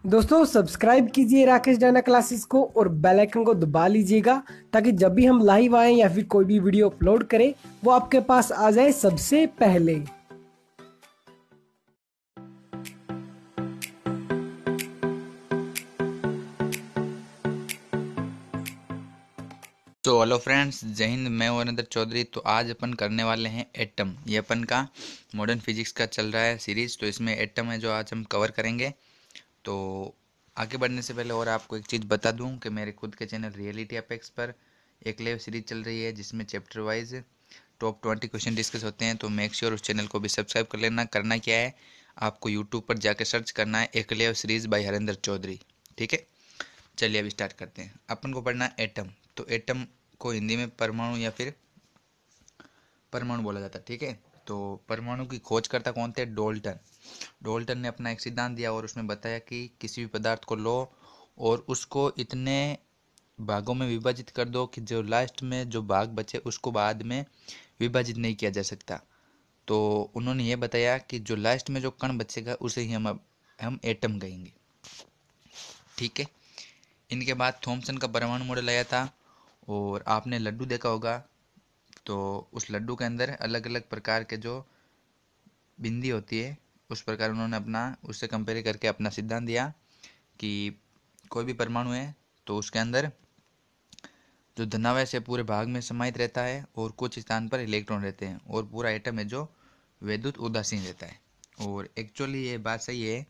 दोस्तों सब्सक्राइब कीजिए Rakesh Diana classes को और बेल आइकन को दबा लीजिएगा ताकि जब भी हम लाइव आए या फिर कोई भी वीडियो अपलोड करें वो आपके पास आ जाए सबसे पहले। तो हेलो फ्रेंड्स, जय हिंद। मैं वरिंदर चौधरी। तो आज अपन करने वाले हैं एटम। ये अपन का मॉडर्न फिजिक्स का चल रहा है सीरीज़, तो इसमें एटम है जो आज हम कवर करेंगे। तो आगे बढ़ने से पहले और आपको एक चीज़ बता दूं कि मेरे खुद के चैनल रियलिटी अपेक्स पर एक लाइव सीरीज चल रही है जिसमें chapter wise top 20 question discuss होते हैं। तो मेक श्योर उस चैनल को भी सब्सक्राइब कर लेना। करना क्या है, आपको यूट्यूब पर जाकर सर्च करना है एक live series by Harinder Chaudhary. ठीक है, चलिए अभी स्टार्ट करते हैं। अपन को पढ़ना एटम। तो एटम को हिंदी में परमाणु या फिर परमाणु बोला जाता है। ठीक है, तो परमाणु की खोज करता कौन थे? डोल्टन। डोल्टन ने अपना एक सिद्धांत दिया और उसमें बताया कि किसी भी पदार्थ को लो और उसको इतने भागों में विभाजित कर दो कि जो लास्ट में जो भाग बचे उसको बाद में विभाजित नहीं किया जा सकता। तो उन्होंने ये बताया कि जो लास्ट में जो कण बचेगा उसे ही हम एटम कहेंगे। ठीक है, इनके बाद थॉमसन का परमाणु मॉडल आया था और आपने लड्डू देखा होगा। तो उस लड्डू के अंदर अलग अलग प्रकार के जो बिंदी होती है उस प्रकार उन्होंने अपना उससे कंपेयर करके अपना सिद्धांत दिया कि कोई भी परमाणु है तो उसके अंदर जो धनावेश है पूरे भाग में समाहित रहता है और कुछ स्थान पर इलेक्ट्रॉन रहते हैं और पूरा एटम है जो वैद्युत उदासीन रहता है। और एक्चुअली ये बात सही है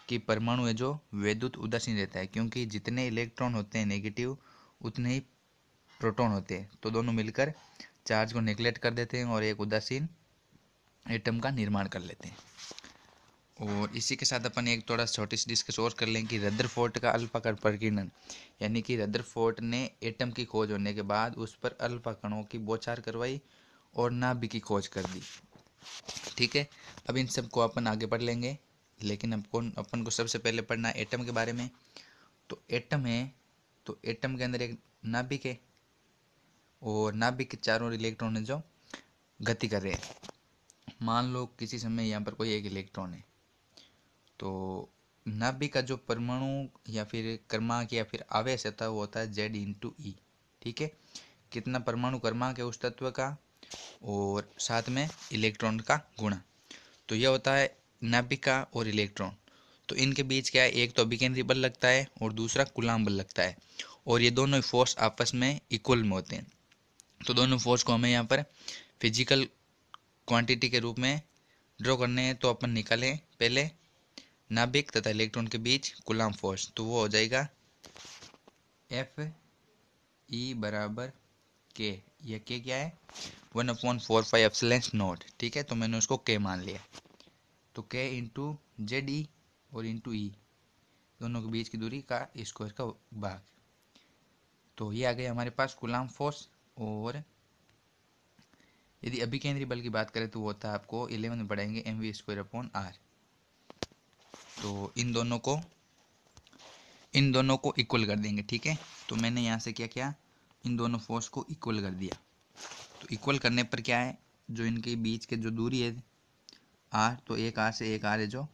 कि परमाणु है जो वैद्युत उदासीन रहता है, क्योंकि जितने इलेक्ट्रॉन होते हैं नेगेटिव उतने ही प्रोटॉन होते हैं, तो दोनों मिलकर चार्ज को नेगलेक्ट कर देते हैं और एक उदासीन एटम का निर्माण कर लेते हैं। और इसी के साथ अपन एक थोड़ा छोटी सी डिस्कस और कर लें कि रदरफोर्ड का अल्फा कण प्रकीर्णन, यानी कि रदरफोर्ड ने एटम की खोज होने के बाद उस पर अल्फा कणों की बौछार करवाई और नाभिक की खोज कर दी। ठीक है, अब इन सब को अपन आगे पढ़ लेंगे, लेकिन अपन को सबसे पहले पढ़ना है एटम के बारे में। तो एटम है, तो एटम के अंदर एक नाभिक है और नाभिक के चारों ओर इलेक्ट्रॉन है जो गति कर रहे हैं। मान लो किसी समय यहाँ पर कोई एक इलेक्ट्रॉन है, तो नाभिक का जो परमाणु या फिर क्रमांक या फिर आवेश होता है वो होता है Z/E। ठीक है, कितना परमाणु क्रमांक है उस तत्व का और साथ में इलेक्ट्रॉन का गुणा। तो यह होता है नाभिक का और इलेक्ट्रॉन। तो इनके बीच क्या है, एक तो अभिकेंद्री बल लगता है और दूसरा कूलाम बल लगता है और ये दोनों फोर्स आपस में इक्वल में होते हैं। तो दोनों फोर्स को हमें यहाँ पर फिजिकल क्वांटिटी के रूप में ड्रॉ करने हैं। तो अपन निकालें पहले नाभिक तथा इलेक्ट्रॉन के बीच कूलाम फोर्स, तो वो हो जाएगा F बराबर के। यह के क्या है? 1/4πε0। ठीक है, तो मैंने उसको के मान लिया। तो के इंटू ZE और इंटू ई, दोनों के बीच की दूरी का स्क्वायर का भाग। तो ये आ गया हमारे पास कूलाम फोर्स। और यदि अभिकेंद्री बल की बात करें तो वो होता है, आपको 11 में पढ़ाएंगे, mv²/r। तो इन दोनों को इक्वल कर देंगे। ठीक है, तो मैंने यहाँ से क्या किया, इन दोनों फोर्स को इक्वल कर दिया। तो इक्वल करने पर क्या है, जो इनके बीच के जो दूरी है आर, तो एक आर से एक आर है जो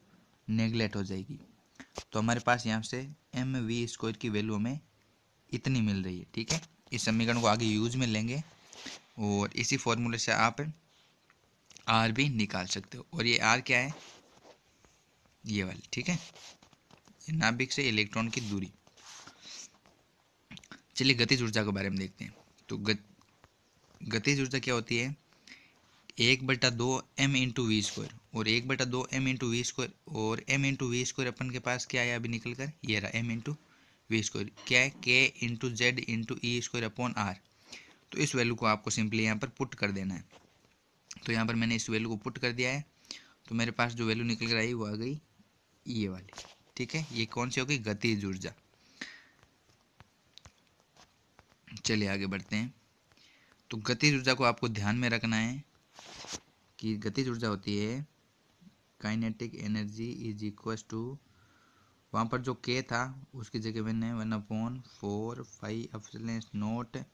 नेगलेक्ट हो जाएगी। तो हमारे पास यहाँ से mv² की वैल्यू हमें इतनी मिल रही है। ठीक है, इस समीकरण को आगे यूज में लेंगे और इसी फॉर्मूले से आप आर भी निकाल सकते हो। और ये आर क्या है, ये वाली। ठीक है, नाभिक से इलेक्ट्रॉन की दूरी। चलिए गतिज ऊर्जा के बारे में देखते हैं। तो गतिज ऊर्जा क्या होती है, 1/2 m × v² और 1/2 m × v² और m × v² अपन के पास क्या है अभी निकल कर, ये रहा m × v²। क्या है, k × z × e²/r। तो इस वैल्यू को आपको सिंपली यहाँ पर पुट कर देना है। तो यहाँ पर मैंने इस वैल्यू को पुट कर दिया है, तो मेरे पास जो वैल्यू निकल कर आई वो आ गई ये वाली। ठीक है, ये कौन सी होगी, गतिज ऊर्जा। चलिए आगे बढ़ते हैं। तो गतिज ऊर्जा को आपको ध्यान में रखना है कि गतिज ऊर्जा होती है kinetic energy is equal to, वहाँ पर जो के था उसकी जगह मैंने 1/4πε0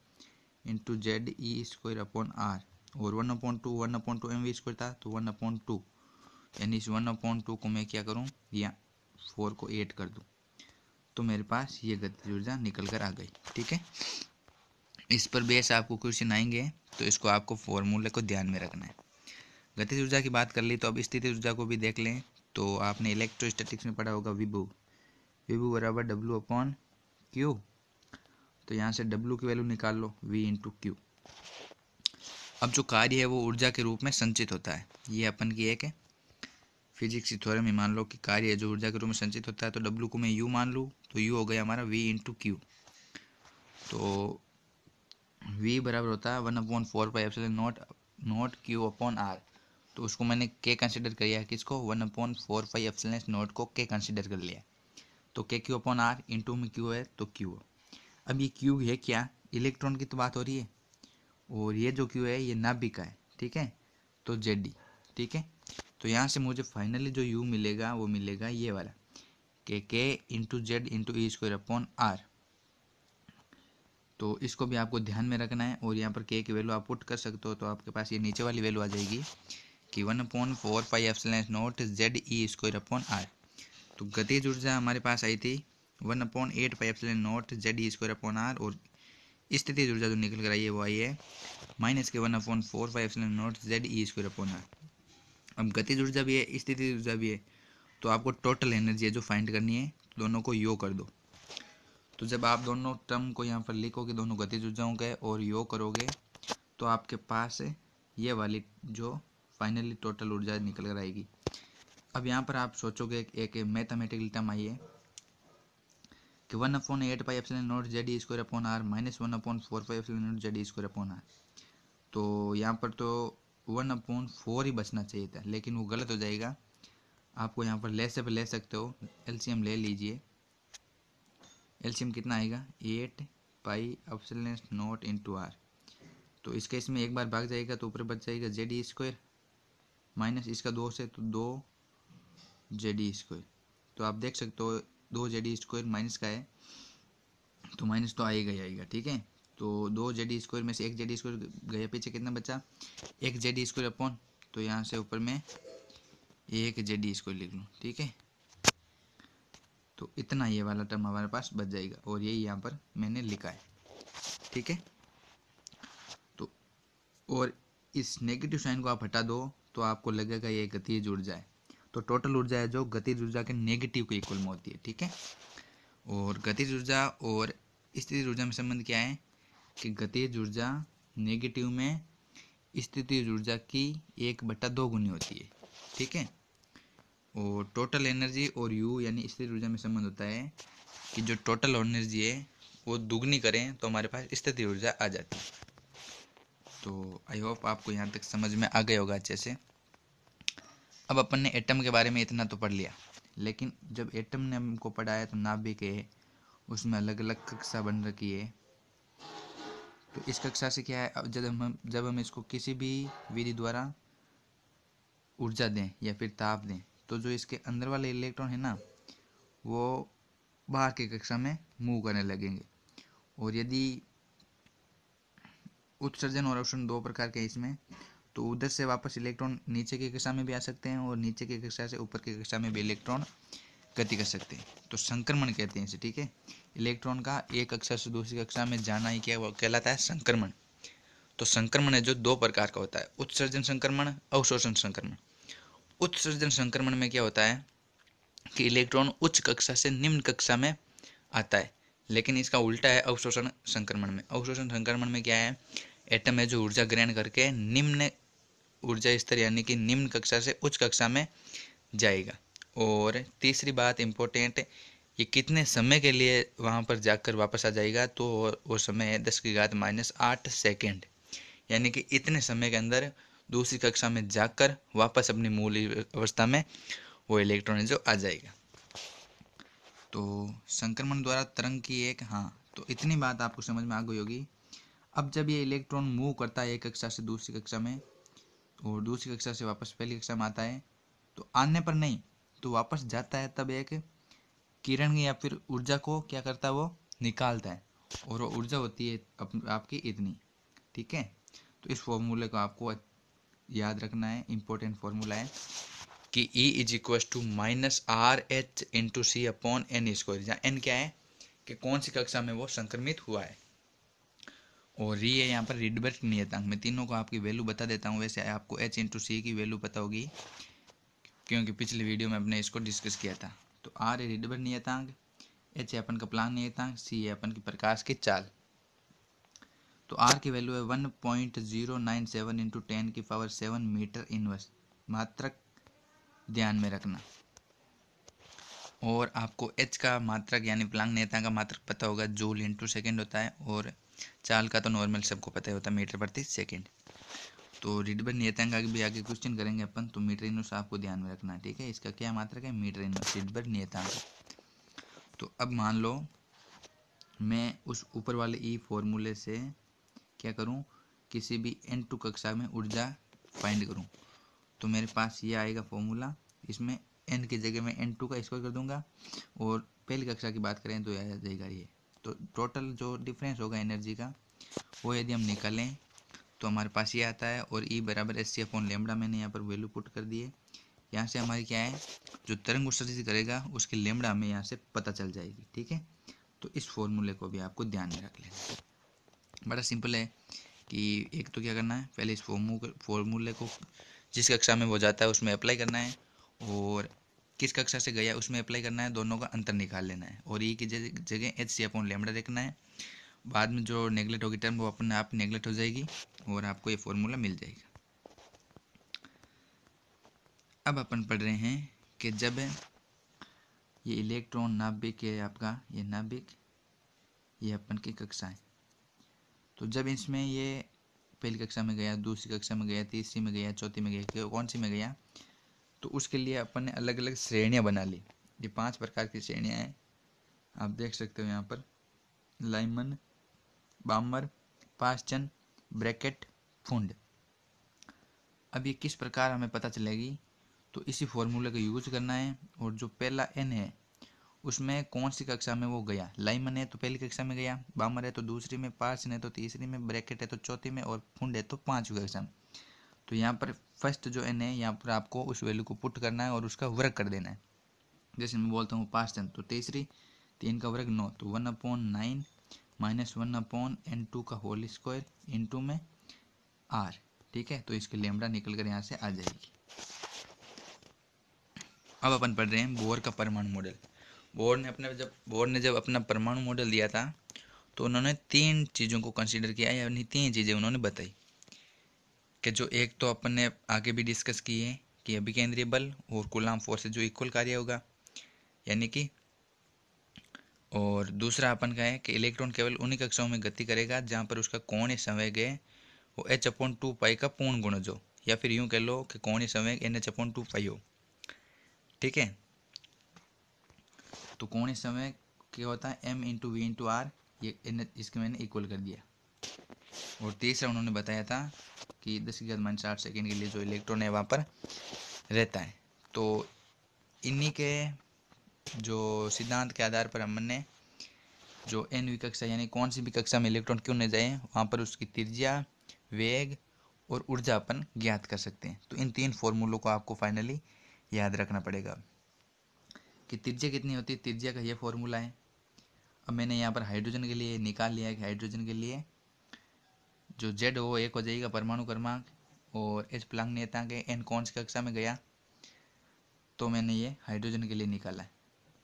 इंटू ZE²/r और 1/2 mv² था, तो 1/2, यानी इस 1/2 को मैं क्या करूँ, या 4 को 8 कर दूँ। तो मेरे पास ये गतिज ऊर्जा निकल कर आ गई। ठीक है, इस पर बेस आपको क्वेश्चन आएंगे, तो इसको आपको फॉर्मूले को ध्यान में रखना है। गतिज ऊर्जा की बात कर ली, तो अब स्थितिज ऊर्जा को भी देख लें। तो आपने इलेक्ट्रोस्टैटिक्स में पढ़ा होगा विभव, विभव बराबर डब्ल्यू अपॉन क्यू। तो यहाँ से डब्ल्यू की वैल्यू निकाल लो, वी इंटू क्यू। अब जो कार्य है वो ऊर्जा के रूप में संचित होता है। ये अपन की एक है फिजिक्स की थ्योरम में, मान लो कि कार्य है जो ऊर्जा के रूप में संचित होता है, तो डब्ल्यू को मैं यू मान लूँ, तो यू हो गया हमारा वी इंटू क्यू। तो वी बराबर होता है 1/4πε0 नॉट क्यू अपॉन आर। तो उसको मैंने के कंसिडर किया है, किसको, 1/4πε0 को के कंसिडर कर लिया। तो के क्यू अपॉन आर, इंटू में क्यू है तो क्यू। अब ये क्यू है क्या, इलेक्ट्रॉन की तो बात हो रही है, और ये जो क्यू है ये नाभिक का है। ठीक है, तो जेड डी। ठीक है, तो यहाँ से मुझे फाइनली जो यू मिलेगा वो मिलेगा ये वाला, K into Z into E square upon R. तो इसको भी आपको ध्यान में रखना है, और यहाँ पर के की वैल्यू आप पुट कर सकते हो, तो आपके पास ये नीचे वाली वैल्यू आ जाएगी कि 1/4πε0 Z E square upon R. तो गतिज ऊर्जा हमारे पास आई थी 1/8πε0 Z E square upon R, और स्थितिज ऊर्जा जो निकल कर आई है वो आई है माइनस के 1/4πε0 Z E square upon R. अब गतिज ऊर्जा भी है, स्थितिज ऊर्जा भी है, तो आपको टोटल एनर्जी है जो फाइंड करनी है, तो दोनों को योग कर दो। तो जब आप दोनों टर्म को यहाँ पर लिखोगे, दोनों गतिज ऊर्जाओं के, और योग करोगे, तो आपके पास ये वाली जो फाइनली टोटल ऊर्जा निकल कर आएगी। अब यहाँ पर आप सोचोगे एक मैथमेटिकल टर्म आई है कि 1/8πε0 Z E square upon R minus 1/4πε0 Z E square upon R. तो यहाँ पर तो 1/4 ही बचना चाहिए था, लेकिन वो गलत हो जाएगा। आपको यहाँ पर लेस से ले सकते हो, एलसीएम ले लीजिए। एलसीएम कितना आएगा, 8πε0 इंटू आर। तो इसके इसमें एक बार भाग जाएगा तो ऊपर बच जाएगा जेड ई स्क्वायर, माइनस इसका 2 से तो 2 जेड ई स्क्वायर। तो आप देख सकते हो 2 जेड ई स्क्वायर माइनस का है, तो माइनस तो आएगा ही आएगा। ठीक है, तो 2 जेड ई स्क्वायर में से 1 जेड ई स्क्वायर गया, पीछे कितना बचा, 1 जेड ई स्क्वायर अपॉन, तो यहाँ से ऊपर में 1 जेड ई स्क्वायर लिख लूँ। ठीक है, तो इतना ये वाला टर्म हमारे पास बच जाएगा, और यही यहाँ पर मैंने लिखा है। ठीक है, तो और इस नेगेटिव साइन को आप हटा दो तो आपको लगेगा ये गतिज ऊर्जा है। तो टोटल ऊर्जा है जो गतिज ऊर्जा के नेगेटिव के इक्वल में होती है। ठीक है, और गतिज ऊर्जा और स्थितिज ऊर्जा में संबंध क्या है कि गतिज ऊर्जा नेगेटिव में स्थितिज ऊर्जा की 1/2 गुनी होती है। ठीक है, और टोटल एनर्जी और यू यानी स्थिर ऊर्जा में संबंध होता है कि जो टोटल एनर्जी है वो दुगनी करें तो हमारे पास स्थिर ऊर्जा आ जाती है। तो आई होप आपको यहाँ तक समझ में आ गया होगा अच्छे से। अब अपन ने एटम के बारे में इतना तो पढ़ लिया, लेकिन जब एटम ने हमको पढ़ा है तो नाभिक है, उसमें अलग अलग कक्षा बन रखी है। तो इस कक्षा से क्या है, अब जब हम इसको किसी भी विधि द्वारा ऊर्जा दें या फिर ताप दें, तो जो इसके अंदर वाले इलेक्ट्रॉन है ना, वो बाहर की कक्षा में मूव करने लगेंगे। और यदि उत्सर्जन और अवशोषण 2 प्रकार के इसमें, तो उधर से वापस इलेक्ट्रॉन नीचे की कक्षा में भी आ सकते हैं, और नीचे की कक्षा से ऊपर की कक्षा में भी इलेक्ट्रॉन गति कर सकते हैं। तो संक्रमण कहते हैं इसे। ठीक है, इलेक्ट्रॉन का एक कक्षा से दूसरी कक्षा में जाना ही क्या कहलाता है, संक्रमण। तो संक्रमण है जो 2 प्रकार का होता है, उत्सर्जन संक्रमण, अवशोषण संक्रमण। उत्सर्जन संक्रमण में क्या होता है कि इलेक्ट्रॉन उच्च कक्षा से निम्न कक्षा में आता है, लेकिन इसका उल्टा है अवशोषण संक्रमण में। अवशोषण संक्रमण में क्या है, एटम है जो ऊर्जा ग्रहण करके निम्न ऊर्जा स्तर यानी कि निम्न कक्षा से उच्च कक्षा में जाएगा। और तीसरी बात इम्पोर्टेंट, ये कितने समय के लिए वहाँ पर जाकर वापस आ जाएगा, तो वो समय है 10⁻⁻8 सेकेंड, यानी कि इतने समय के अंदर दूसरी कक्षा में जाकर वापस अपनी मूल अवस्था में वो इलेक्ट्रॉन जो आ जाएगा। तो संक्रमण द्वारा तरंग की एक, हाँ, तो इतनी बात आपको समझ में आ गई होगी। अब जब ये इलेक्ट्रॉन मूव करता है एक कक्षा से दूसरी कक्षा में, और दूसरी कक्षा से वापस पहली कक्षा में आता है, तो आने पर नहीं तो वापस जाता है, तब एक किरण या फिर ऊर्जा को क्या करता है, वो निकालता है, और वो ऊर्जा होती है आपकी इतनी। ठीक है, तो इस फॉर्मूले को आपको याद रखना है, इम्पोर्टेंट फॉर्मूला है। कि E is equal to -RH/C/n², जहाँ n क्या है कि कौन सी कक्षा में वो संक्रमित हुआ है, और ये यहाँ पर रिडबर्ग नियतांक। मैं तीनों को आपकी वैल्यू बता देता हूँ। वैसे आपको H/C की वैल्यू पता होगी क्योंकि पिछले वीडियो में हमने इसको डिस्कस किया था। तो R है रिडबर्ग नियतांक, H है अपन का प्लांक नियतांक, C है अपन की प्रकाश की चाल। तो R की वैल्यू है 1.097 इंटू 10⁻7 मीटर इनवर्स, मात्रक ध्यान में रखना। और आपको H का मात्रक यानी प्लांक नियतांक का मात्रक पता होगा, जूल इंटू सेकेंड होता है, और चाल का तो नॉर्मल सबको पता ही होता है, मीटर प्रति सेकेंड। तो रिडबर्ग नियतांक का भी आगे क्वेश्चन करेंगे अपन, तो मीटर इनवर्स आपको ध्यान में रखना है, ठीक है। इसका क्या मात्रक है, मीटर इनवर्स, रिडबर्ग नियतांक। तो अब मान लो मैं उस ऊपर वाले ई फॉर्मूले से क्या करूं, किसी भी N2 कक्षा में ऊर्जा फाइंड करूं, तो मेरे पास ये आएगा फॉर्मूला। इसमें n की जगह मैं N2 का स्क्वायर कर दूंगा, और पहली कक्षा की बात करें तो यह आ जाएगा ये। तो टोटल जो डिफरेंस होगा एनर्जी का, वो यदि हम निकालें तो हमारे पास ये आता है, और E बराबर Hc/λ मैंने यहाँ पर वैल्यू पुट कर दी है। यहाँ से हमारी क्या है, जो तरंग उत्सर्जित करेगा उसकी लेमड़ा हमें यहाँ से पता चल जाएगी, ठीक है। तो इस फॉर्मूले को भी आपको ध्यान में रख लेना। बड़ा सिंपल है कि एक तो क्या करना है, पहले इस फॉर्मूले को जिस कक्षा में वो जाता है उसमें अप्लाई करना है, और किस कक्षा से गया उसमें अप्लाई करना है, दोनों का अंतर निकाल लेना है, और E की जगह Hc/λ देखना है। बाद में जो नेगलेक्ट होगी टर्म वो अपने आप नेगलेक्ट हो जाएगी, और आपको ये फॉर्मूला मिल जाएगा। अब अपन पढ़ रहे हैं कि जब ये इलेक्ट्रॉन नाभिक है आपका, ये नाभिक, ये अपन की कक्षा है, तो जब इसमें ये पहली कक्षा में गया, दूसरी कक्षा में गया, तीसरी में गया, चौथी में गया, कौन सी में गया, तो उसके लिए अपन ने अलग अलग श्रेणियाँ बना ली। ये 5 प्रकार की श्रेणियाँ हैं, आप देख सकते हो यहाँ पर, लाइमन, बामर, पास्चन, ब्रैकेट, फुंड। अब ये किस प्रकार हमें पता चलेगी, तो इसी फॉर्मूले का यूज करना है। और जो पहला n है उसमें कौन सी कक्षा में वो गया, लाइमन है तो पहली कक्षा में गया, बामर है तो दूसरी में, पास्चन है तो तीसरी में, ब्रैकेट है तो चौथी में, और फुंड है तो 5वीं कक्षा में। तो यहाँ पर फर्स्ट जो n है, यहाँ पर आपको उस वैल्यू को पुट करना है और उसका वर्ग कर देना है। जैसे मैं बोलता हूँ पास्चन, तो तीसरी, 3 का वर्ग 9, तो 1/9 माइनस 1/N2 का होल स्क्वायर इंटू में R, ठीक है। तो इसकी लेमड़ा निकल कर यहाँ से आ जाएगी। अब अपन पढ़ रहे हैं बोर का परमाणु मॉडल। बोर ने जब अपना परमाणु मॉडल दिया था, तो उन्होंने 3 चीज़ों को कंसीडर किया, यानी 3 चीज़ें उन्होंने बताई, कि जो एक तो अपन ने आगे भी डिस्कस की है कि अभिकेंद्रीय बल और कूलाम फोर्स से जो इक्वल कार्य होगा, यानी कि, और दूसरा अपन का है कि इलेक्ट्रॉन केवल उन्हीं कक्षाओं में गति करेगा जहाँ पर उसका कोणीय संवेग है वो H/2π का पूर्ण गुणज हो, या फिर यूँ कह लो कि कोणीय संवेग NH/2π हो, ठीक है। तो कोणीय संवेग क्या होता है, m/v/r, ये इसके मैंने इक्वल कर दिया। और तीसरा उन्होंने बताया था कि 10⁻⁸ सेकेंड के लिए जो इलेक्ट्रॉन है वहाँ पर रहता है। तो इन्हीं के जो सिद्धांत के आधार पर हमने जो nवीं कक्षा यानी कौन सी भी कक्षा में इलेक्ट्रॉन क्यों न जाए, वहाँ पर उसकी त्रिज्या, वेग और ऊर्जा अपन ज्ञात कर सकते हैं। तो इन 3 फॉर्मूलों को आपको फाइनली याद रखना पड़ेगा कि त्रिज्या कितनी होती है। त्रिज्या का ये फॉर्मूला है। अब मैंने यहाँ पर हाइड्रोजन के लिए निकाल लिया है कि हाइड्रोजन के लिए जो Z हो वो 1 हो जाएगा परमाणु क्रमांक, और H प्लांक नियतांक है, N कौन सी कक्षा में गया, तो मैंने ये हाइड्रोजन के लिए निकाला है।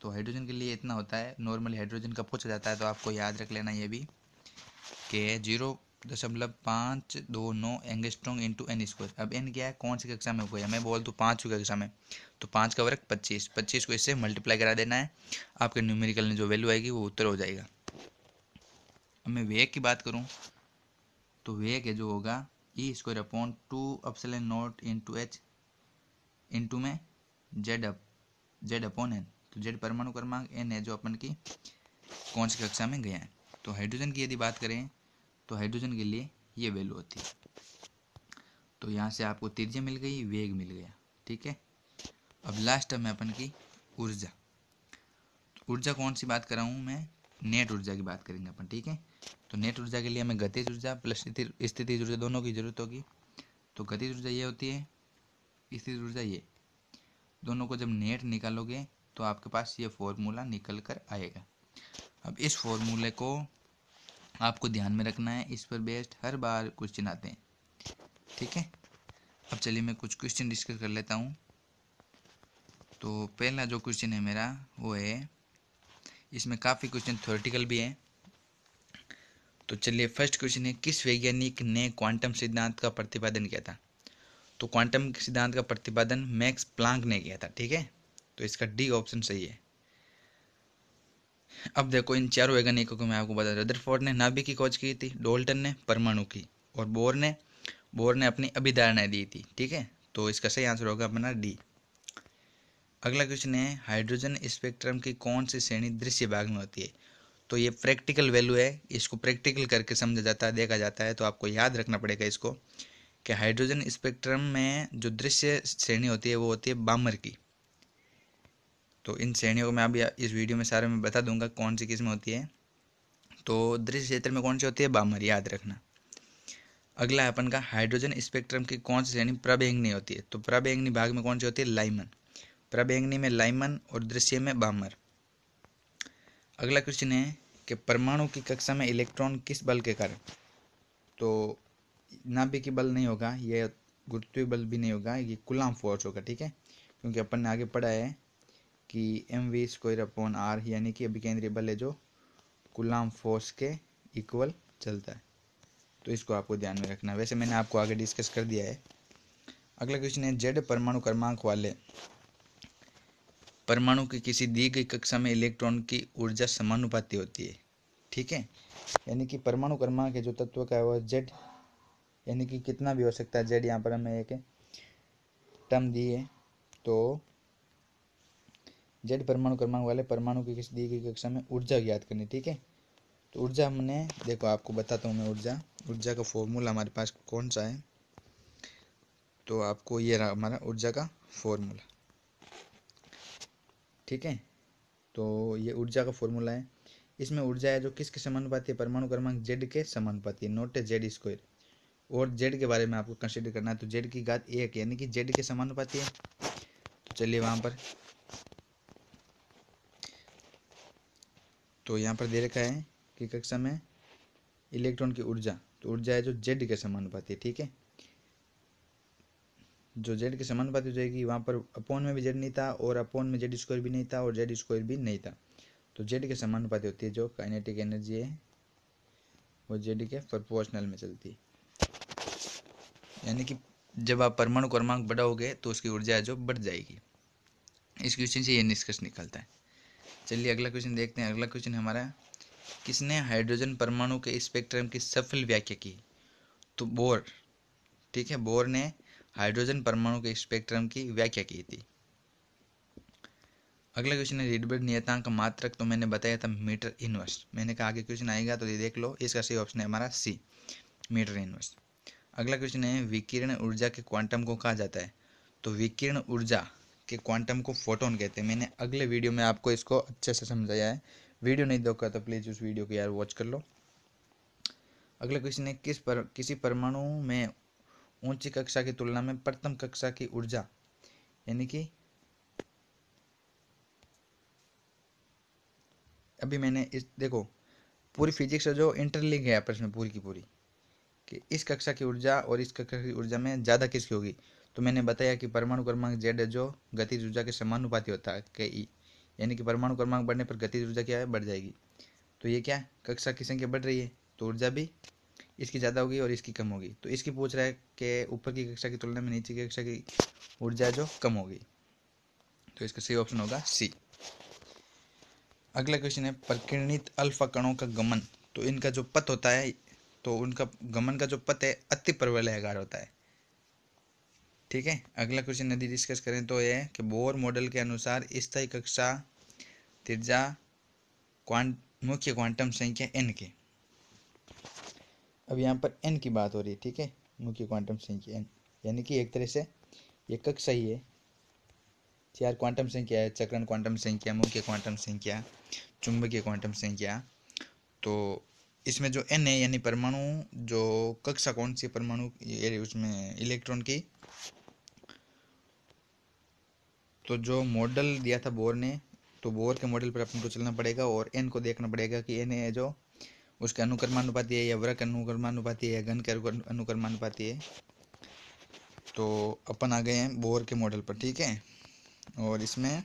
तो हाइड्रोजन के लिए इतना होता है, नॉर्मली हाइड्रोजन का पूछा जाता है, तो आपको याद रख लेना ये भी कि 0.529 एंगस्ट्रॉम इंटू n²। अब n क्या है, कौन सी कक्षा में गया, मैं बोल दूँ 5वीं कक्षा में, तो 5 का वर्ग 25, 25 को इससे मल्टीप्लाई करा देना है, आपके न्यूमेरिकल में जो वैल्यू आएगी वो उत्तर हो जाएगा। अब मैं वेग की बात करूँ तो वेग है जो होगा E²/2ε0 इंटू H इंटू में Z/n। तो Z परमाणु क्रमांक, n है जो अपन की कौन सी कक्षा में गया है। तो हाइड्रोजन की यदि बात करें तो हाइड्रोजन के लिए ये वैल्यू होती है। तो यहाँ से आपको त्रिज्या मिल गई, वेग मिल गया, ठीक है। अब लास्ट में अपन की ऊर्जा। ऊर्जा कौन सी बात कर रहा हूँ मैं, नेट ऊर्जा की बात करेंगे अपन, ठीक है। तो नेट ऊर्जा के लिए हमें गतिज ऊर्जा प्लस स्थितिज ऊर्जा दोनों की जरूरत होगी। तो गतिज ऊर्जा ये होती है, स्थितिज ऊर्जा ये। दोनों को जब नेट निकालोगे तो आपके पास ये फॉर्मूला निकल कर आएगा। अब इस फॉर्मूले को आपको ध्यान में रखना है, इस पर बेस्ड हर बार क्वेश्चन आते हैं, ठीक है। अब चलिए मैं कुछ क्वेश्चन डिस्कस कर लेता हूँ। तो पहला जो क्वेश्चन है मेरा वो है, इसमें काफ़ी क्वेश्चन थ्योरेटिकल भी है। तो चलिए फर्स्ट क्वेश्चन है, किस वैज्ञानिक ने क्वांटम सिद्धांत का प्रतिपादन किया था? तो क्वांटम सिद्धांत का प्रतिपादन मैक्स प्लांक ने किया था, ठीक है। तो इसका डी ऑप्शन सही है। अब देखो इन चारों वैज्ञानिकों को मैं आपको बता दूं, रदरफोर्ड ने नाभिक की खोज की थी, डोल्टन ने परमाणु की, और बोर ने अपनी अभिधारणाएं दी थी, ठीक है। तो इसका सही आंसर होगा अपना डी। अगला क्वेश्चन है, हाइड्रोजन स्पेक्ट्रम की कौन सी श्रेणी दृश्य भाग में होती है? तो ये प्रैक्टिकल वैल्यू है, इसको प्रैक्टिकल करके समझा जाता है, देखा जाता है। तो आपको याद रखना पड़ेगा इसको कि हाइड्रोजन स्पेक्ट्रम में जो दृश्य श्रेणी होती है वो होती है बामर की। तो इन श्रेणियों को मैं अभी इस वीडियो में सारे में बता दूंगा कौन सी किस में होती है। तो दृश्य क्षेत्र में कौन सी होती है? बामर, याद रखना। अगला है अपन का, हाइड्रोजन स्पेक्ट्रम की कौन सी श्रेणी प्रबेंगनी होती है? तो प्रबेंगनी भाग में कौन सी होती है? लाइमन। प्रबेंगनी में लाइमन और दृश्य में बामर। अगला क्वेश्चन है कि परमाणु की कक्षा में इलेक्ट्रॉन किस बल के कारण? तो नाभिकीय बल नहीं होगा, ये गुरुत्वीय बल भी नहीं होगा, ये कूलॉम फोर्स होगा, ठीक है। क्योंकि अपन ने आगे पढ़ा है कि mv²/r यानी कि अभिकेंद्रीय बल है जो कूलॉम फोर्स के इक्वल चलता है। तो इसको आपको ध्यान में रखना है, वैसे मैंने आपको आगे डिस्कस कर दिया है। अगला क्वेश्चन है, जेड परमाणु क्रमांक वाले परमाणु की किसी दी गई कक्षा में इलेक्ट्रॉन की ऊर्जा समानुपाती होती है, ठीक है। यानी कि परमाणु क्रमांक है जो तत्व का है वो जेड, यानी कि कितना भी हो सकता है जेड, यहाँ पर हमें एक टर्म दी है। तो जेड परमाणु क्रमांक वाले परमाणु की किसी दी गई कक्षा में ऊर्जा ज्ञात करनी, ठीक है। तो ऊर्जा हमने देखो आपको बताता हूँ मैं, ऊर्जा का फॉर्मूला हमारे पास कौन सा है? तो आपको ये रहा हमारा ऊर्जा का फॉर्मूला, ठीक है। तो ये ऊर्जा का फॉर्मूला है, इसमें ऊर्जा है जो किसके समानुपाती है? परमाणु क्रमांक जेड के समानुपाती है, नोट जेड स्क्वायर। और जेड के बारे में आपको कंसिडर करना है, तो जेड की घात 1 यानी कि जेड के समानुपाती है। तो चलिए वहाँ पर, तो यहाँ पर दे रखा है कि कक्षा में इलेक्ट्रॉन की ऊर्जा, तो ऊर्जा है जो जेड के समानुपाती है, ठीक है। जो जेड के समानुपाती हो जाएगी, वहाँ पर अपोन में भी जेड नहीं था और अपोन में जेड स्क्वायर भी नहीं था और जेड स्क्वायर भी नहीं था। तो जेड के समानुपाती होती है, जो काइनेटिक एनर्जी है वो जेड के प्रोपोर्शनल में चलती है। यानी कि जब आप परमाणु क्रमांक बढ़ाओगे तो उसकी ऊर्जा है जो बढ़ जाएगी। इस क्वेश्चन से ये निष्कर्ष निकलता है। चलिए अगला क्वेश्चन देखते हैं। अगला क्वेश्चन हमारा, किसने हाइड्रोजन परमाणु के स्पेक्ट्रम की सफल व्याख्या की? तो बोर, ठीक है, बोर ने हाइड्रोजन परमाणु के स्पेक्ट्रम की व्याख्या की थी। अगला क्वेश्चन है, रीडबर्ग नियतांक का मात्रक, तो मैंने बताया था मीटर इनवर्स। मैंने कहा आगे क्वेश्चन आएगा तो ये देख लो, इसका सही ऑप्शन है हमारा सी, मीटर इनवर्स। अगला क्वेश्चन है, विकिरण ऊर्जा के क्वांटम को कहा जाता है? तो विकिरण ऊर्जा के क्वांटम को फोटोन कहते हैं। मैंने अगले वीडियो में आपको इसको अच्छे से समझाया है, वीडियो नहीं देखा तो प्लीज़ उस वीडियो को यार वॉच कर लो। अगला क्वेश्चन है, किसी परमाणु में ऊंची कक्षा की तुलना में प्रथम कक्षा की ऊर्जा, यानी कि अभी मैंने इस देखो पूरी फिजिक्स जो इंटरलिंक है आपस में पूरी की पूरी, कि इस कक्षा की ऊर्जा और इस कक्षा की ऊर्जा में ज़्यादा किसकी होगी? तो मैंने बताया कि परमाणु क्रमांक जेड है जो गतिज ऊर्जा के समानुपाती होता है के ई, यानी कि परमाणु क्रमांक बढ़ने पर गतिज ऊर्जा क्या है? बढ़ जाएगी। तो ये क्या, कक्षा की संख्या बढ़ रही है तो ऊर्जा भी इसकी ज़्यादा होगी और इसकी कम होगी। तो इसकी पूछ रहा है कि ऊपर की कक्षा की तुलना में नीचे की कक्षा की ऊर्जा जो कम होगी। तो इसका सही ऑप्शन होगा सी। अगला क्वेश्चन है, प्रकीर्णित अल्फा कणों का गमन, तो इनका जो पथ होता है, तो उनका गमन का जो पथ है अति प्रवलयाकार होता है, ठीक है। अगला क्वेश्चन यदि डिस्कस करें तो यह है कि बोर मॉडल के अनुसार स्थायी कक्षा त्रिज्या मुख्य क्वांटम संख्या n के, अब यहाँ पर n की बात हो रही है, ठीक है, मुख्य क्वांटम संख्या n, यानी कि एक तरह से ये कक्षा ही है। 4 क्वांटम संख्या है, चक्रण क्वांटम संख्या, मुख्य क्वांटम संख्या, चुंबकीय क्वांटम संख्या। तो इसमें जो n है यानी परमाणु जो कक्षा कौन सी परमाणु ये उसमें इलेक्ट्रॉन की, तो जो मॉडल दिया था बोर ने, तो बोर के मॉडल पर अपन को चलना पड़ेगा और एन को देखना पड़ेगा कि एन है जो उसके अनुक्रमानुपाती है या वृक्क अनुक्रमानुपाती है या घन के अनुक्रमानुपाती है। तो अपन आ गए हैं बोर के मॉडल पर, ठीक है। और इसमें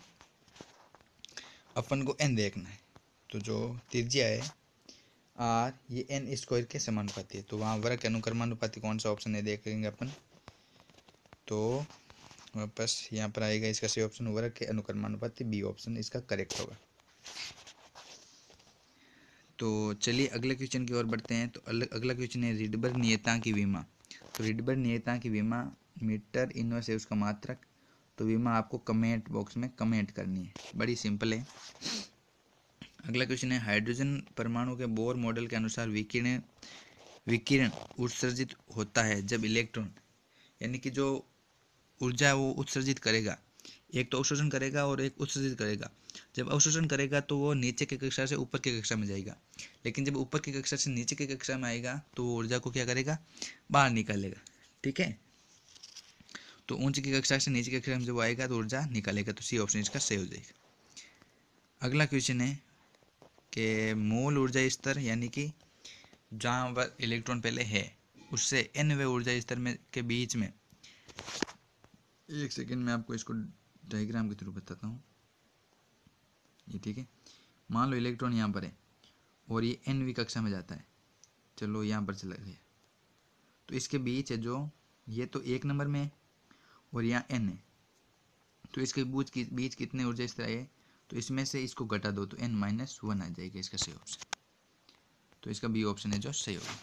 अपन को एन देखना है। तो जो त्रिज्या है आर, ये एन स्क्वायर के समानुपाती है। तो वहाँ वृक्क के अनुक्रमानुपाती कौन सा ऑप्शन है देखेंगे अपन। तो वापस यहाँ पर आएगा इसका सही ऑप्शन वृक्क के अनुक्रमानुपाती, बी ऑप्शन इसका करेक्ट होगा। तो चलिए अगले क्वेश्चन की ओर बढ़ते हैं। तो अगला क्वेश्चन है रिडबर्ग नियतांक की विमा। तो रिडबर्ग नियतांक की विमा मीटर इनवर्स है उसका मात्रक। तो विमा आपको कमेंट बॉक्स में कमेंट करनी है, बड़ी सिंपल है। अगला क्वेश्चन है हाइड्रोजन परमाणु के बोर मॉडल के अनुसार विकिरण उत्सर्जित होता है जब इलेक्ट्रॉन, यानी कि जो ऊर्जा है वो उत्सर्जित करेगा, एक तो अवशोषण करेगा और एक उत्सर्जित करेगा। जब अवशोषण करेगा तो वो नीचे की कक्षा से ऊपर की कक्षा में जाएगा, लेकिन जब ऊपर की कक्षा से नीचे की कक्षा में आएगा तो वो ऊर्जा को क्या करेगा, बाहर निकालेगा, ठीक है। तो ऊंची की कक्षा से नीचे की कक्षा में जब आएगा तो ऊर्जा निकालेगा। तो सी ऑप्शन इसका सही हो जाएगा। अगला क्वेश्चन है कि मूल ऊर्जा स्तर, यानी कि जहाँ पर इलेक्ट्रॉन पहले है उससे nवें ऊर्जा स्तर में के बीच में, एक सेकेंड में आपको इसको डायग्राम के थ्रू बताता हूँ, ये ठीक है। मान लो इलेक्ट्रॉन यहाँ पर है और ये nवीं कक्षा में जाता है, चलो यहाँ पर चला गया। तो इसके बीच है जो, ये तो 1 नंबर में है और यहाँ n है, तो इसके बीच कितने ऊर्जा स्तर है, तो इसमें से इसको घटा दो तो n-1 आ जाएगा इसका सही ऑप्शन। तो इसका बी ऑप्शन है जो सही होगा।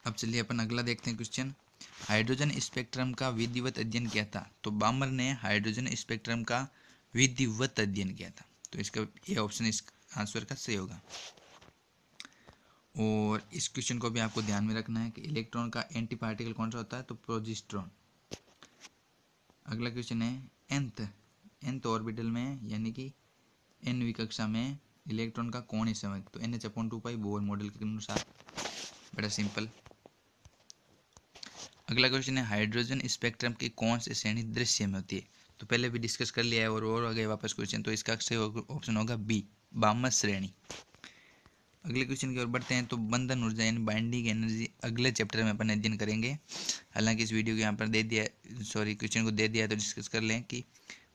अब चलिए अपन अगला देखते हैं क्वेश्चन। हाइड्रोजन स्पेक्ट्रम का विधिवत अध्ययन किया था। तो बामर ने हाइड्रोजन स्पेक्ट्रम का विधिवत अध्ययन किया था। तो इसका ये ऑप्शन इस आंसर का सही होगा। और इस क्वेश्चन को भी आपको ध्यान में रखना है कि इलेक्ट्रॉन का एंटी पार्टिकल कौन सा होता है, तो प्रोजेस्ट्रॉन। अगला क्वेश्चन है nth ऑर्बिटल में, यानी कि nवीं कक्षा में इलेक्ट्रॉन का कौन हिस्सा है, तो NH/2 बोर मॉडल के अनुसार, बड़ा सिंपल। अगला क्वेश्चन है हाइड्रोजन स्पेक्ट्रम की कौन सी श्रेणी दृश्य में होती है। तो पहले भी डिस्कस कर लिया है और आ गए वापस क्वेश्चन। तो इसका सही ऑप्शन होगा बी, बामस श्रेणी। अगले क्वेश्चन की ओर बढ़ते हैं। तो बंधन ऊर्जा यानी बाइंडिंग एनर्जी अगले चैप्टर में अपन अध्ययन करेंगे। हालांकि इस वीडियो को यहाँ पर दे दिया, सॉरी क्वेश्चन को दे दिया है, तो डिस्कस कर लें कि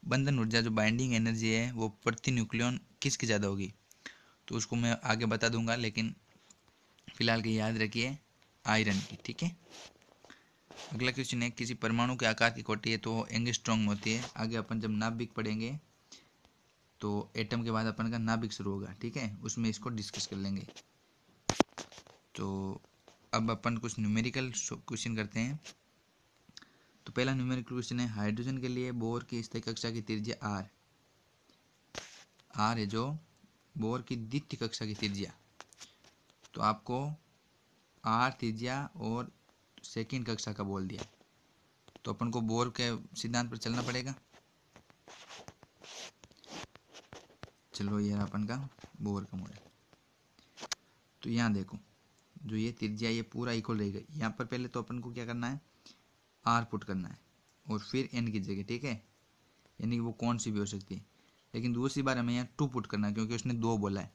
बंधन ऊर्जा जो बाइंडिंग एनर्जी है वो प्रति न्यूक्लियन किसकी ज़्यादा होगी। तो उसको मैं आगे बता दूंगा, लेकिन फिलहाल की याद रखिए आयरन की, ठीक है। अगला क्वेश्चन है किसी परमाणु के आकार की कोटि है तो एंगस्ट्रॉम में होती है। आगे अपन जब नाभिक पढ़ेंगे तो एटम के बाद अपन का नाभिक शुरू होगा, ठीक है, उसमें इसको डिस्कस कर लेंगे। तो अब अपन कुछ न्यूमेरिकल क्वेश्चन करते हैं। तो पहला न्यूमेरिकल क्वेश्चन है हाइड्रोजन के लिए बोर की स्थायी कक्षा की त्रिज्या आर है जो बोर की द्वितीय कक्षा की त्रिज्या। तो आपको आर त्रिज्या और सेकंड कक्षा का बोल दिया, तो अपन को बोर के सिद्धांत पर चलना पड़ेगा। चलो ये अपन का बोर का मॉडल। तो यहाँ देखो जो ये त्रिज्या ये पूरा इक्वल रहेगा। यहाँ पर पहले तो अपन को क्या करना है, आर पुट करना है और फिर एन की जगह, ठीक है, यानी कि वो कौन सी भी हो सकती है। लेकिन दूसरी बार हमें यहाँ 2 पुट करना है क्योंकि उसने 2 बोला है।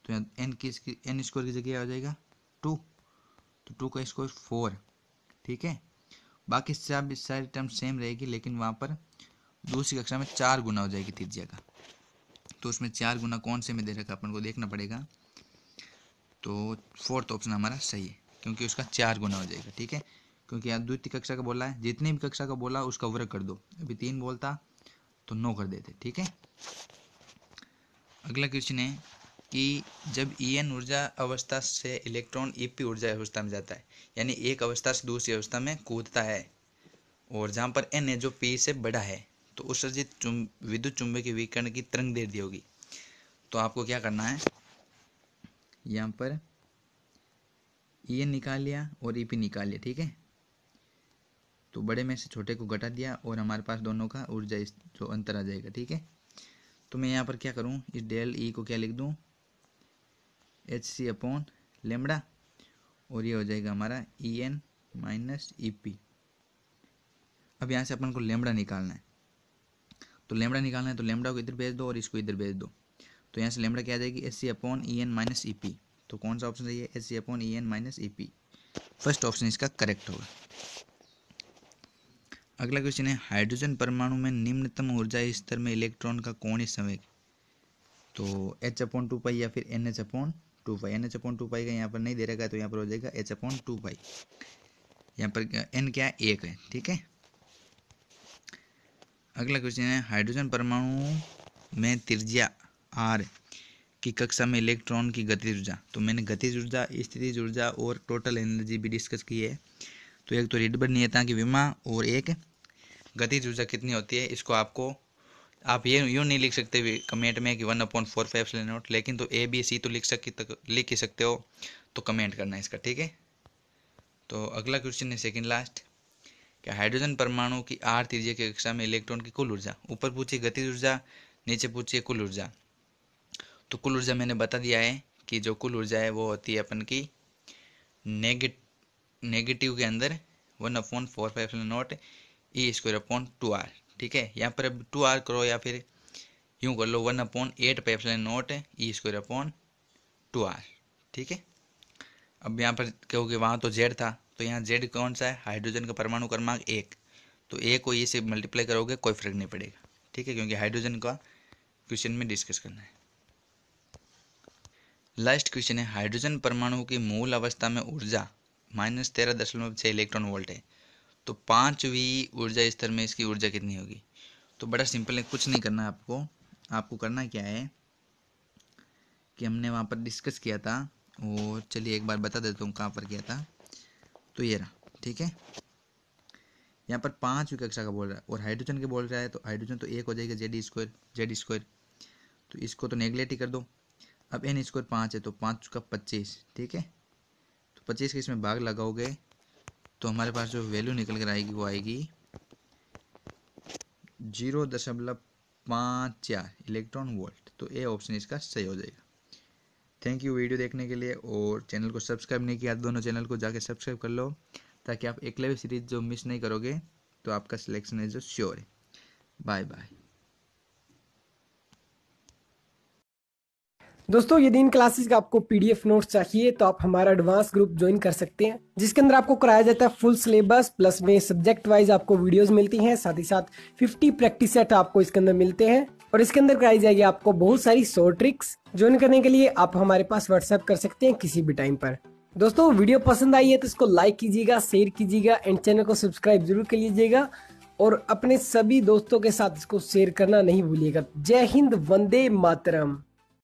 तो यहाँ एन स्क्वायर की जगह आ जाएगा 2, तो 2 का स्क्वायर 4, ठीक है। बाकी सारी टर्म सेम रहेगी, लेकिन वहाँ पर दूसरी कक्षा में 4 गुना हो जाएगी त्रिज्या का। तो उसमें 4 गुना कौन से में दे रखा अपन को देखना पड़ेगा। तो 4th ऑप्शन हमारा सही है क्योंकि उसका 4 गुना हो जाएगा, ठीक है। क्योंकि यहाँ द्वितीय कक्षा का बोला है, जितनी भी कक्षा का बोला उसका वर्ग कर दो। अभी 3 बोलता तो 9 कर देते, ठीक है। अगला क्वेश्चन है कि जब En ऊर्जा अवस्था से इलेक्ट्रॉन Ep ऊर्जा अवस्था में जाता है, यानी एक अवस्था से दूसरी अवस्था में कूदता है, और जहाँ पर N है जो P से बड़ा है, तो उत्सर्जित विद्युत चुंबकीय विकिरण की तरंग दैर्ध्य होगी। तो आपको क्या करना है, यहाँ पर En निकाल लिया और Ep निकाल लिया, ठीक है। तो बड़े में से छोटे को घटा दिया और हमारे पास दोनों का ऊर्जा जो अंतर आ जाएगा, ठीक है। तो मैं यहाँ पर क्या करूँ, इस डेल ई को क्या लिख दूँ, hc/λ, और ये हो जाएगा हमारा En - Ep। अब यहाँ से अपन को लेमड़ा निकालना है। तो लेमड़ा निकालना है, तो लेमड़ा को इधर भेज दो और इसको इधर भेज दो। तो यहाँ से लेमड़ा क्या आ जाएगी, S C upon E N minus E P. तो कौन सा ऑप्शन सही है, S C upon E N minus E P. First option इसका करेक्ट होगा। अगला क्वेश्चन है, हाइड्रोजन परमाणु में निम्नतम ऊर्जा स्तर में इलेक्ट्रॉन का कोणीय संवेग। तो एच अपॉन टू पाई या फिर एन एच अपॉन टू पाई। एन एच अपॉन टू पाई का यहाँ पर नहीं दे रखा है, तो यहाँ पर हो जाएगा एच अपॉन टू पाई। यहाँ पर एन क्या है, 1 है, ठीक है। अगला क्वेश्चन है, हाइड्रोजन परमाणु में त्रिज्या आर की कक्षा में इलेक्ट्रॉन की गतिज ऊर्जा। तो मैंने गतिज ऊर्जा, स्थितिज ऊर्जा और टोटल एनर्जी भी डिस्कस की है। तो एक तो रीडबर नियतांक की विमा और एक गतिज ऊर्जा कितनी होती है, इसको आपको आप ये यूँ नहीं लिख सकते कमेंट में कि 1/4πε0, लेकिन तो ए बी सी तो लिख ही सकते हो। तो कमेंट करना है इसका, ठीक है। तो अगला क्वेश्चन है सेकंड लास्ट, कि हाइड्रोजन परमाणु की आर त्रिज्या की कक्षा में इलेक्ट्रॉन की कुल ऊर्जा। ऊपर पूछिए गतिज ऊर्जा, नीचे पूछिए कुल ऊर्जा। तो कुल ऊर्जा मैंने बता दिया है कि जो कुल ऊर्जा है वो होती है अपन की नेगेटिव के अंदर 1/4πε0 ई स्क्वायर अपॉन 2r, ठीक है। यहाँ पर अब 2r करो या फिर यूँ कर लो 1/8πε0 ई स्क्वायर अपॉन 2r, ठीक है। अब यहाँ पर कहोगे वहाँ तो z था, तो यहाँ z कौन सा है, हाइड्रोजन का परमाणु क्रमांक 1। तो ए को ये से मल्टीप्लाई करोगे कोई फर्क नहीं पड़ेगा, ठीक है, क्योंकि हाइड्रोजन का क्वेश्चन में डिस्कस करना है। लास्ट क्वेश्चन है, हाइड्रोजन परमाणु की मूल अवस्था में ऊर्जा -13.6 इलेक्ट्रॉन वोल्ट है। तो 5वीं ऊर्जा स्तर में इसकी ऊर्जा कितनी होगी। तो बड़ा सिंपल है, कुछ नहीं करना है आपको करना क्या है कि हमने वहाँ पर डिस्कस किया था, और चलिए एक बार बता देता हूँ कहाँ पर किया था। तो ये रहा, ठीक है। यहाँ पर 5वीं कक्षा का बोल रहा है और हाइड्रोजन के बोल रहा है, तो हाइड्रोजन तो 1 हो जाएगा जेड स्क्वायर। तो इसको तो नेगलेक्ट ही कर दो। अब एन स्क्वायर 5 है, तो 5 का 25, ठीक है। तो 25 के इसमें भाग लगाओगे तो हमारे पास जो वैल्यू निकल कर आएगी वो आएगी 0.54 इलेक्ट्रॉन वोल्ट। तो ए ऑप्शन इसका सही हो जाएगा। थैंक यू वीडियो देखने के लिए, और चैनल को सब्सक्राइब नहीं किया, दोनों चैनल को जाके सब्सक्राइब कर लो, ताकि आप एकलव्य सीरीज जो मिस नहीं करोगे, तो आपका सिलेक्शन है जो श्योर है। Bye bye. दोस्तों यदि इन क्लासेस का आपको पीडीएफ नोट्स चाहिए तो आप हमारा एडवांस ग्रुप ज्वाइन कर सकते हैं, जिसके अंदर आपको कराया जाता है फुल सिलेबस, प्लस में सब्जेक्ट वाइज आपको वीडियोस मिलती हैं, साथ ही साथ 50 प्रैक्टिस सेट आपको इसके अंदर मिलते हैं, और इसके अंदर कराई जाएगी आपको बहुत सारी शॉर्ट ट्रिक्स। ज्वाइन करने के लिए आप हमारे पास व्हाट्सएप कर सकते हैं किसी भी टाइम पर। दोस्तों वीडियो पसंद आई है तो इसको लाइक कीजिएगा, शेयर कीजिएगा एंड चैनल को सब्सक्राइब जरूर कर लीजिएगा, और अपने सभी दोस्तों के साथ इसको शेयर करना नहीं भूलिएगा। जय हिंद, वंदे मातरम।